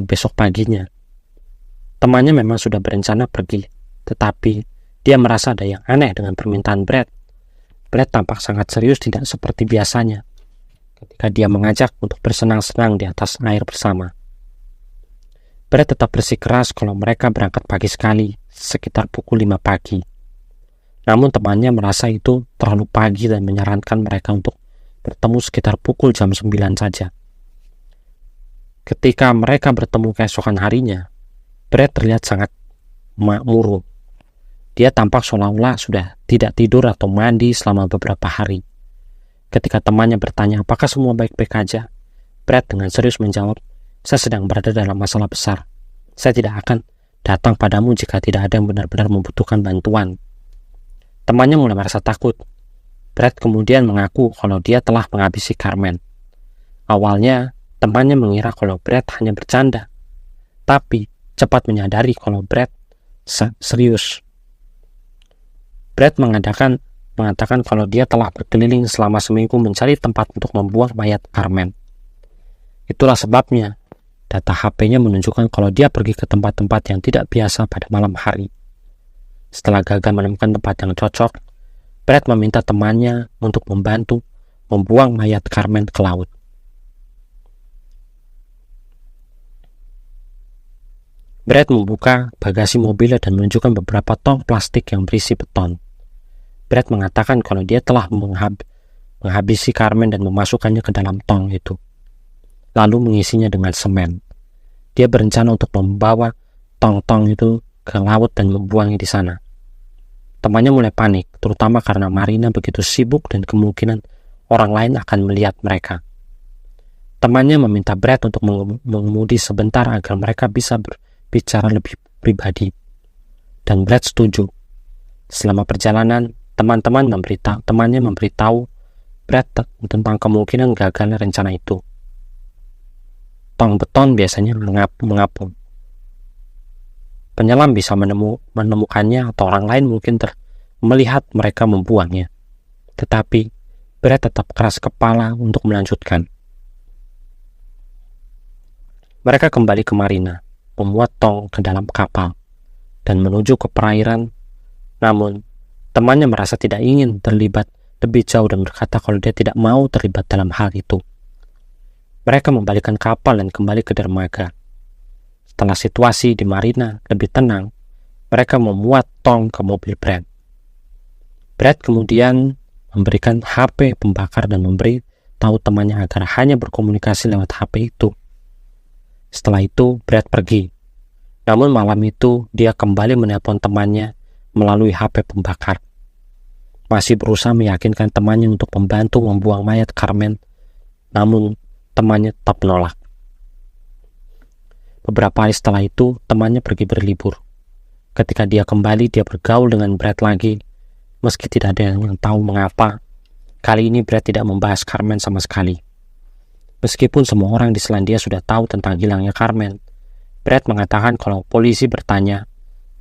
besok paginya. Temannya memang sudah berencana pergi, tetapi dia merasa ada yang aneh dengan permintaan Brad. Brad tampak sangat serius, tidak seperti biasanya ketika dia mengajak untuk bersenang-senang di atas air bersama. Brad tetap bersikeras kalau mereka berangkat pagi sekali, sekitar pukul 5 pagi. Namun temannya merasa itu terlalu pagi dan menyarankan mereka untuk bertemu sekitar pukul jam 9 saja. Ketika mereka bertemu keesokan harinya, Brad terlihat sangat murung. Dia tampak seolah-olah sudah tidak tidur atau mandi selama beberapa hari. Ketika temannya bertanya apakah semua baik-baik aja, Brad dengan serius menjawab, "Saya sedang berada dalam masalah besar. Saya tidak akan datang padamu jika tidak ada yang benar-benar membutuhkan bantuan." Temannya mulai merasa takut. Brad kemudian mengaku kalau dia telah menghabisi Carmen. Awalnya, temannya mengira kalau Brad hanya bercanda, tapi cepat menyadari kalau Brad serius. Brad mengatakan kalau dia telah berkeliling selama seminggu mencari tempat untuk membuang mayat Carmen. Itulah sebabnya data HP-nya menunjukkan kalau dia pergi ke tempat-tempat yang tidak biasa pada malam hari. Setelah gagal menemukan tempat yang cocok, Brad meminta temannya untuk membantu membuang mayat Carmen ke laut. Brad membuka bagasi mobilnya dan menunjukkan beberapa tong plastik yang berisi beton. Brad mengatakan kalau dia telah menghabisi Carmen dan memasukkannya ke dalam tong itu, lalu mengisinya dengan semen. Dia berencana untuk membawa tong-tong itu ke laut dan membuangnya di sana. Temannya mulai panik, terutama karena Marina begitu sibuk dan kemungkinan orang lain akan melihat mereka. Temannya meminta Brad untuk mengemudi sebentar agar mereka bisa bicara lebih pribadi, dan Brad setuju. Selama perjalanan, temannya memberitahu Brad tentang kemungkinan gagalnya rencana itu. Tong beton biasanya mengapung. Penyelam bisa menemukannya atau orang lain mungkin melihat mereka membuangnya. Tetapi Brad tetap keras kepala untuk melanjutkan. Mereka kembali ke Marina, memuat tong ke dalam kapal, dan menuju ke perairan. Namun, temannya merasa tidak ingin terlibat lebih jauh dan berkata kalau dia tidak mau terlibat dalam hal itu. Mereka membalikkan kapal dan kembali ke dermaga. Setelah situasi di Marina lebih tenang, mereka memuat tong ke mobil Brad. Brad kemudian memberikan HP pembakar dan memberi tahu temannya agar hanya berkomunikasi lewat HP itu. Setelah itu, Brad pergi. Namun malam itu, dia kembali menelpon temannya melalui HP pembakar. Masih berusaha meyakinkan temannya untuk membantu membuang mayat Carmen, namun temannya tetap menolak. Beberapa hari setelah itu, temannya pergi berlibur. Ketika dia kembali, dia bergaul dengan Brad lagi. Meski tidak ada yang tahu mengapa, kali ini Brad tidak membahas Carmen sama sekali. Meskipun semua orang di Selandia sudah tahu tentang hilangnya Carmen, Brad mengatakan kalau polisi bertanya,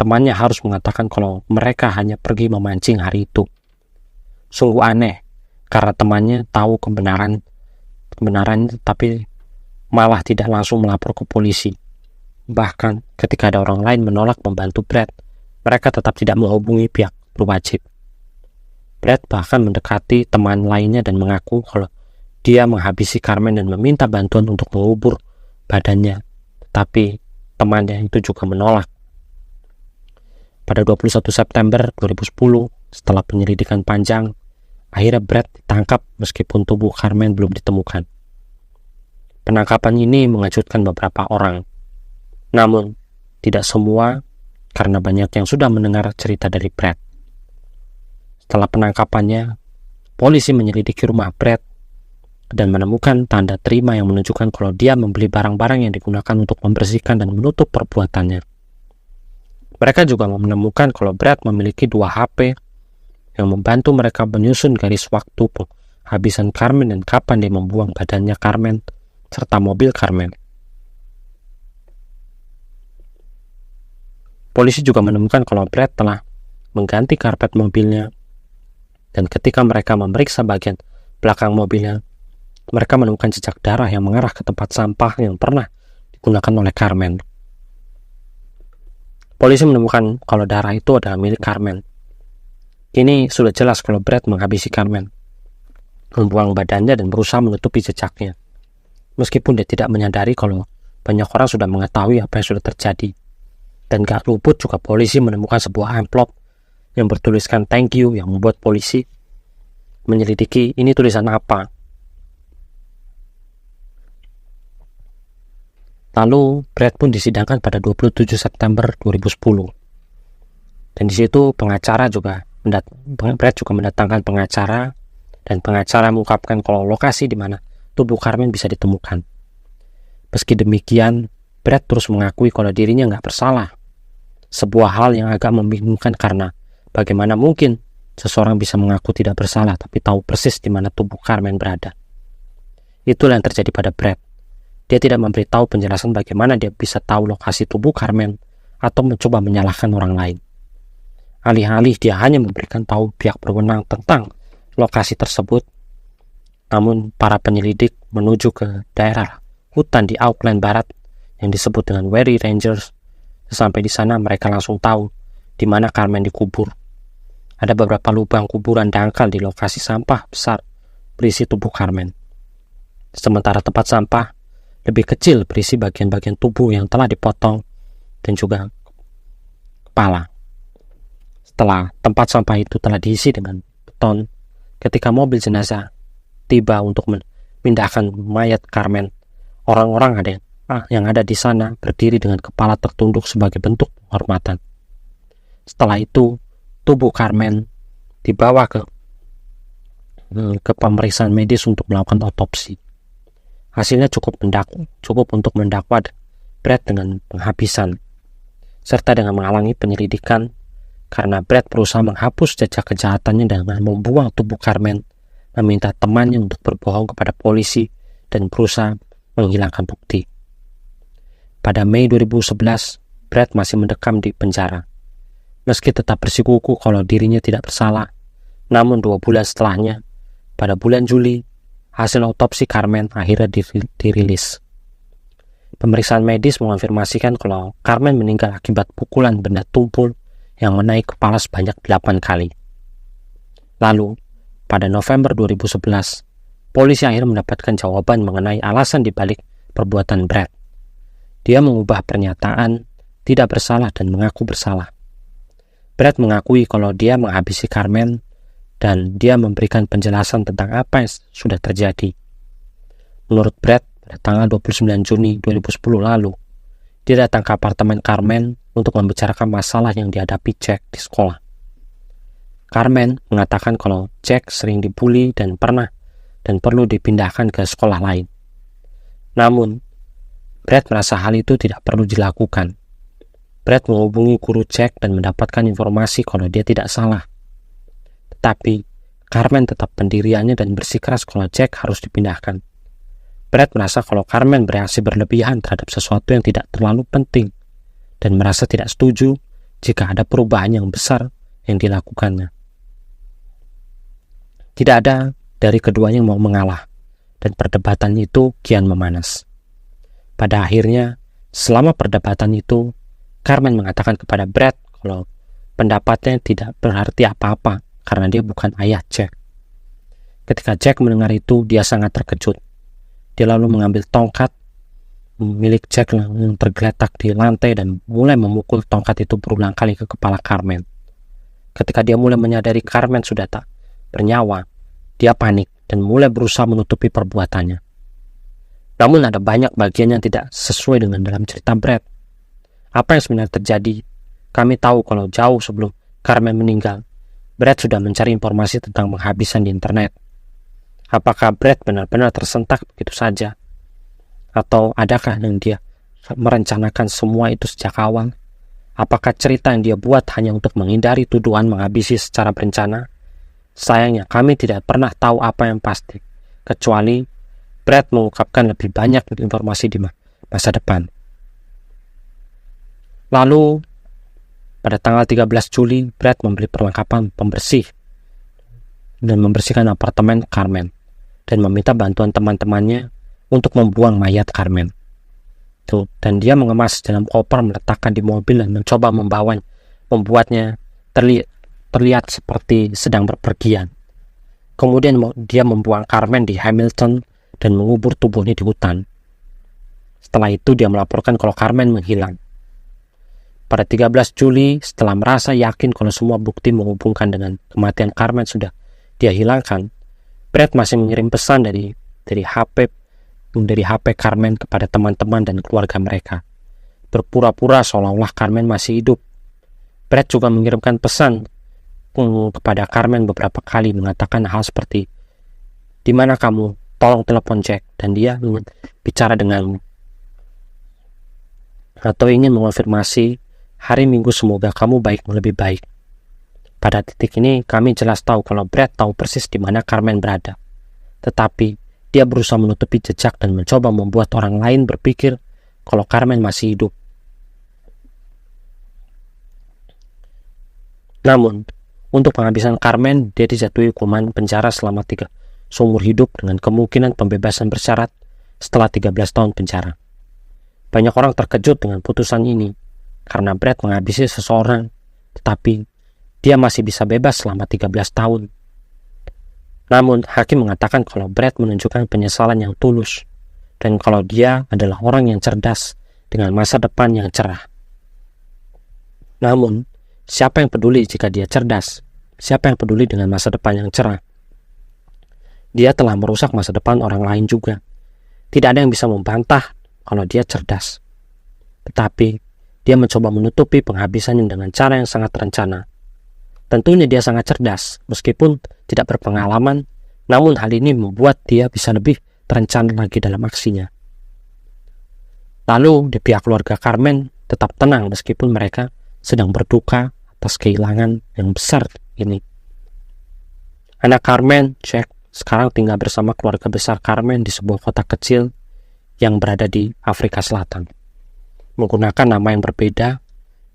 temannya harus mengatakan kalau mereka hanya pergi memancing hari itu. Sungguh aneh, karena temannya tahu kebenarannya tetapi malah tidak langsung melapor ke polisi. Bahkan ketika ada orang lain menolak membantu Brad, mereka tetap tidak menghubungi pihak berwajib. Brad bahkan mendekati teman lainnya dan mengaku kalau dia menghabisi Carmen dan meminta bantuan untuk mengubur badannya, tapi temannya itu juga menolak. Pada 21 September 2010, setelah penyelidikan panjang, akhirnya Brad ditangkap meskipun tubuh Carmen belum ditemukan. Penangkapan ini mengejutkan beberapa orang, namun tidak semua karena banyak yang sudah mendengar cerita dari Brad. Setelah penangkapannya, Polisi menyelidiki rumah Brad dan menemukan tanda terima yang menunjukkan kalau dia membeli barang-barang yang digunakan untuk membersihkan dan menutup perbuatannya. Mereka juga menemukan kalau Brad memiliki 2 HP yang membantu mereka menyusun garis waktu penghabisan Carmen dan kapan dia membuang badannya Carmen serta mobil Carmen. Polisi juga menemukan kalau Brad telah mengganti karpet mobilnya, dan ketika mereka memeriksa bagian belakang mobilnya, mereka menemukan jejak darah yang mengarah ke tempat sampah yang pernah digunakan oleh Carmen. Polisi menemukan kalau darah itu adalah milik Carmen. Kini sudah jelas kalau Brad menghabisi Carmen, membuang badannya dan berusaha menutupi jejaknya. Meskipun dia tidak menyadari kalau banyak orang sudah mengetahui apa yang sudah terjadi. Dan gak luput juga polisi menemukan sebuah amplop yang bertuliskan thank you, yang membuat polisi menyelidiki ini tulisan apa. Lalu Brad pun disidangkan pada 27 September 2010. Dan di situ Brad juga mendatangkan pengacara, dan pengacara mengungkapkan kalau lokasi di mana tubuh Carmen bisa ditemukan. Meski demikian, Brad terus mengakui kalau dirinya nggak bersalah. Sebuah hal yang agak membingungkan karena bagaimana mungkin seseorang bisa mengaku tidak bersalah tapi tahu persis di mana tubuh Carmen berada. Itulah yang terjadi pada Brad. Dia tidak memberitahu penjelasan bagaimana dia bisa tahu lokasi tubuh Carmen atau mencoba menyalahkan orang lain. Alih-alih dia hanya memberikan tahu pihak berwenang tentang lokasi tersebut. Namun para penyelidik menuju ke daerah hutan di Auckland Barat yang disebut dengan Wary Rangers. Sampai di sana mereka langsung tahu di mana Carmen dikubur. Ada beberapa lubang kuburan dangkal di lokasi sampah besar berisi tubuh Carmen. Sementara tempat sampah lebih kecil berisi bagian-bagian tubuh yang telah dipotong dan juga kepala. Setelah tempat sampah itu telah diisi dengan beton, ketika mobil jenazah tiba untuk memindahkan mayat Carmen, orang-orang yang ada di sana berdiri dengan kepala tertunduk sebagai bentuk penghormatan. Setelah itu, tubuh Carmen dibawa ke pemeriksaan medis untuk melakukan otopsi. Hasilnya cukup untuk mendakwa Brad dengan penghabisan, serta dengan menghalangi penyelidikan karena Brad berusaha menghapus jejak kejahatannya dengan membuang tubuh Carmen, meminta temannya untuk berbohong kepada polisi, dan berusaha menghilangkan bukti. Pada Mei 2011, Brad masih mendekam di penjara. Meski tetap bersikukuh kalau dirinya tidak bersalah, namun 2 bulan setelahnya, pada bulan Juli, hasil otopsi Carmen akhirnya dirilis. Pemeriksaan medis mengonfirmasikan kalau Carmen meninggal akibat pukulan benda tumpul yang mengenai kepala sebanyak 8 kali. Lalu, pada November 2011, polisi akhirnya mendapatkan jawaban mengenai alasan dibalik perbuatan Brad. Dia mengubah pernyataan tidak bersalah dan mengaku bersalah. Brad mengakui kalau dia menghabisi Carmen dan dia memberikan penjelasan tentang apa yang sudah terjadi. Menurut Brad, pada tanggal 29 Juni 2010 lalu, dia datang ke apartemen Carmen untuk membicarakan masalah yang dihadapi Jack di sekolah. Carmen mengatakan kalau Jack sering dibully dan perlu dipindahkan ke sekolah lain. Namun, Brad merasa hal itu tidak perlu dilakukan. Brad menghubungi guru Jack dan mendapatkan informasi kalau dia tidak salah. Tetapi, Carmen tetap pendiriannya dan bersikeras kalau Jack harus dipindahkan. Brad merasa kalau Carmen bereaksi berlebihan terhadap sesuatu yang tidak terlalu penting dan merasa tidak setuju jika ada perubahan yang besar yang dilakukannya. Tidak ada dari keduanya yang mau mengalah, dan perdebatan itu kian memanas. Pada akhirnya, selama perdebatan itu, Carmen mengatakan kepada Brad kalau pendapatnya tidak berarti apa-apa karena dia bukan ayah Jack. Ketika Jack mendengar itu, dia sangat terkejut. Dia lalu mengambil tongkat milik Jack yang tergeletak di lantai dan mulai memukul tongkat itu berulang kali ke kepala Carmen. Ketika dia mulai menyadari Carmen sudah tak bernyawa, dia panik dan mulai berusaha menutupi perbuatannya. Namun ada banyak bagian yang tidak sesuai dengan dalam cerita Brad. Apa yang sebenarnya terjadi? Kami tahu kalau jauh sebelum Carmen meninggal, Brad sudah mencari informasi tentang penghabisan di internet. Apakah Brad benar-benar tersentak begitu saja? Atau adakah yang dia merencanakan semua itu sejak awal? Apakah cerita yang dia buat hanya untuk menghindari tuduhan menghabisi secara berencana? Sayangnya kami tidak pernah tahu apa yang pasti, kecuali Brad mengungkapkan lebih banyak informasi di masa depan. Lalu, pada tanggal 13 Juli, Brad membeli perlengkapan pembersih dan membersihkan apartemen Carmen dan meminta bantuan teman-temannya untuk membuang mayat Carmen. Dan dia mengemas dalam koper, meletakkan di mobil dan mencoba membuatnya terlihat seperti sedang berpergian. Kemudian dia membuang Carmen di Hamilton dan mengubur tubuhnya di hutan. Setelah itu dia melaporkan kalau Carmen menghilang. Pada 13 Juli, setelah merasa yakin kalau semua bukti menghubungkan dengan kematian Carmen sudah dia hilangkan, Brad masih mengirim pesan dari HP Carmen kepada teman-teman dan keluarga mereka, berpura-pura seolah-olah Carmen masih hidup. Brad juga mengirimkan pesan kepada Carmen beberapa kali mengatakan hal seperti, "Di mana kamu? Tolong telepon Jack," dan dia ingin bicara denganmu. Atau ingin mengonfirmasi, "Hari Minggu semoga kamu lebih baik." Pada titik ini kami jelas tahu kalau Brad tahu persis di mana Carmen berada. Tetapi dia berusaha menutupi jejak dan mencoba membuat orang lain berpikir kalau Carmen masih hidup. Namun, untuk penghabisan Carmen, dia dijatuhi hukuman penjara selama seumur hidup dengan kemungkinan pembebasan bersyarat setelah 13 tahun penjara. Banyak orang terkejut dengan putusan ini karena Brad menghabisi seseorang, tetapi dia masih bisa bebas selama 13 tahun. Namun, hakim mengatakan kalau Brad menunjukkan penyesalan yang tulus dan kalau dia adalah orang yang cerdas dengan masa depan yang cerah. Namun, siapa yang peduli jika dia cerdas? Siapa yang peduli dengan masa depan yang cerah? Dia telah merusak masa depan orang lain juga. Tidak ada yang bisa membantah kalau dia cerdas. Tetapi, dia mencoba menutupi penghabisannya dengan cara yang sangat terencana. Tentunya dia sangat cerdas, meskipun tidak berpengalaman, namun hal ini membuat dia bisa lebih terencana lagi dalam aksinya. Lalu, di pihak keluarga Carmen tetap tenang meskipun mereka sedang berduka atas kehilangan yang besar ini. Anak Carmen, Jack, sekarang tinggal bersama keluarga besar Carmen di sebuah kota kecil yang berada di Afrika Selatan. Menggunakan nama yang berbeda,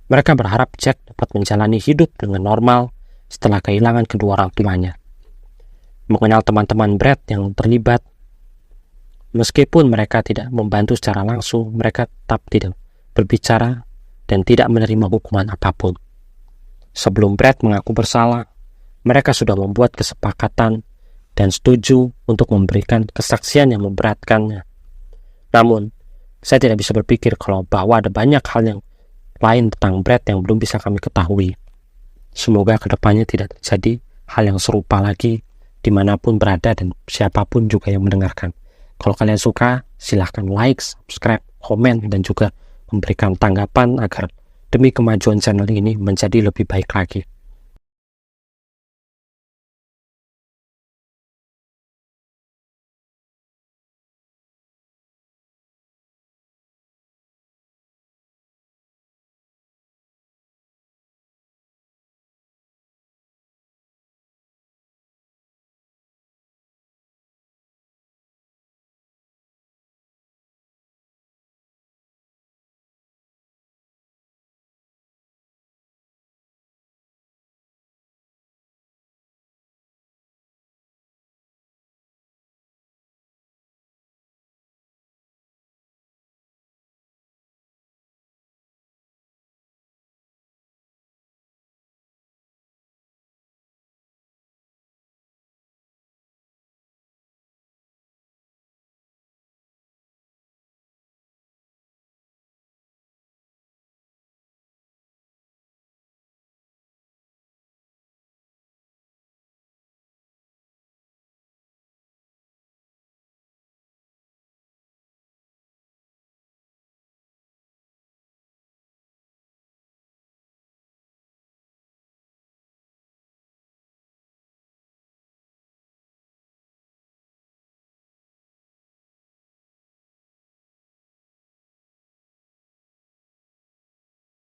mereka berharap Jack dapat menjalani hidup dengan normal setelah kehilangan kedua orang tuanya. Mengenal teman-teman Brad yang terlibat, meskipun mereka tidak membantu secara langsung, mereka tetap tidak berbicara dan tidak menerima hukuman apapun. Sebelum Brad mengaku bersalah, mereka sudah membuat kesepakatan dan setuju untuk memberikan kesaksian yang memberatkannya. Namun, saya tidak bisa berpikir bahwa ada banyak hal yang lain tentang Brad yang belum bisa kami ketahui. Semoga kedepannya tidak terjadi hal yang serupa lagi dimanapun berada dan siapapun juga yang mendengarkan. Kalau kalian suka, silahkan like, subscribe, komen, dan juga memberikan tanggapan agar demi kemajuan channel ini menjadi lebih baik lagi.